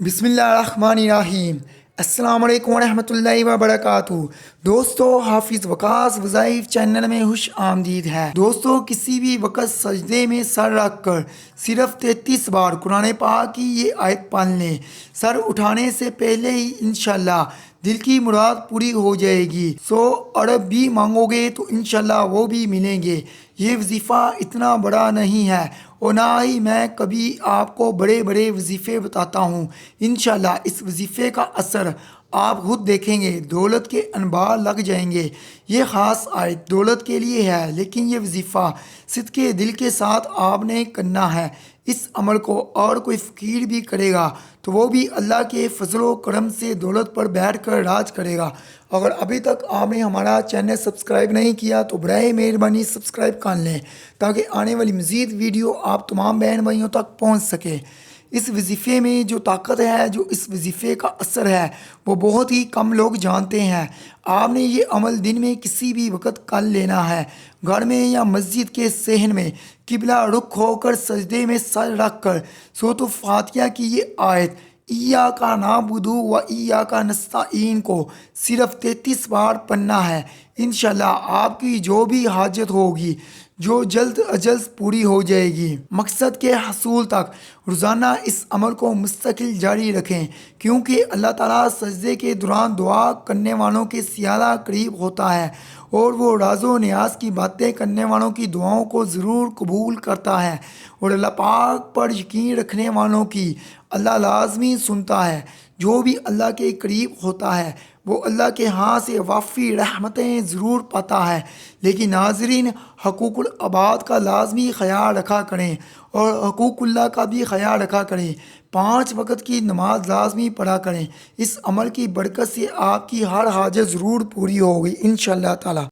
بسم اللہ الرحمن الرحیم۔ السلام علیکم ورحمۃ اللہ وبرکاتہ۔ دوستو، حافظ وقاص وظائف چینل میں خوش آمدید ہے۔ دوستو، کسی بھی وقت سجدے میں سر رکھ کر صرف 33 بار قرآن پاک کی یہ آیت پڑھ لیں۔ سر اٹھانے سے پہلے ہی انشاءاللہ دل کی مراد پوری ہو جائے گی۔ 100 ارب بھی مانگو گے تو انشاءاللہ وہ بھی ملیں گے۔ یہ وظیفہ اتنا بڑا نہیں ہے اور نہ ہی میں کبھی آپ کو بڑے بڑے وظیفے بتاتا ہوں۔ انشاءاللہ اس وظیفے کا اثر آپ خود دیکھیں گے، دولت کے انبار لگ جائیں گے۔ یہ خاص آیت دولت کے لیے ہے، لیکن یہ وظیفہ صدق کے دل کے ساتھ آپ نے کرنا ہے۔ اس عمل کو اور کوئی فقیر بھی کرے گا تو وہ بھی اللہ کے فضل و کرم سے دولت پر بیٹھ کر راج کرے گا۔ اگر ابھی تک آپ نے ہمارا چینل سبسکرائب نہیں کیا تو برائے مہربانی سبسکرائب کر لیں تاکہ آنے والی مزید ویڈیو آپ تمام بہن بھائیوں تک پہنچ سکے۔ اس وظیفے میں جو طاقت ہے، جو اس وظیفے کا اثر ہے، وہ بہت ہی کم لوگ جانتے ہیں۔ آپ نے یہ عمل دن میں کسی بھی وقت کر لینا ہے، گھر میں یا مسجد کے صحن میں قبلہ رخ ہو کر سجدے میں سر رکھ کر سورۃ الفاتحہ کی یہ آیت ایاک نعبد و ایاک نستعین کو صرف 33 بار پڑھنا ہے۔ انشاءاللہ آپ کی جو بھی حاجت ہوگی جو جلد از جلد پوری ہو جائے گی۔ مقصد کے حصول تک روزانہ اس عمل کو مستقل جاری رکھیں، کیونکہ اللہ تعالیٰ سجدے کے دوران دعا کرنے والوں کے زیادہ قریب ہوتا ہے اور وہ راز و نیاز کی باتیں کرنے والوں کی دعاؤں کو ضرور قبول کرتا ہے، اور اللہ پاک پر یقین رکھنے والوں کی اللہ لازمی سنتا ہے۔ جو بھی اللہ کے قریب ہوتا ہے وہ اللہ کے ہاں سے وافی رحمتیں ضرور پاتا ہے۔ لیکن ناظرین، حقوق العباد کا لازمی خیال رکھا کریں اور حقوق اللہ کا بھی خیال رکھا کریں۔ 5 وقت کی نماز لازمی پڑھا کریں۔ اس عمل کی برکت سے آپ کی ہر حاجت ضرور پوری ہوگی انشاءاللہ تعالی۔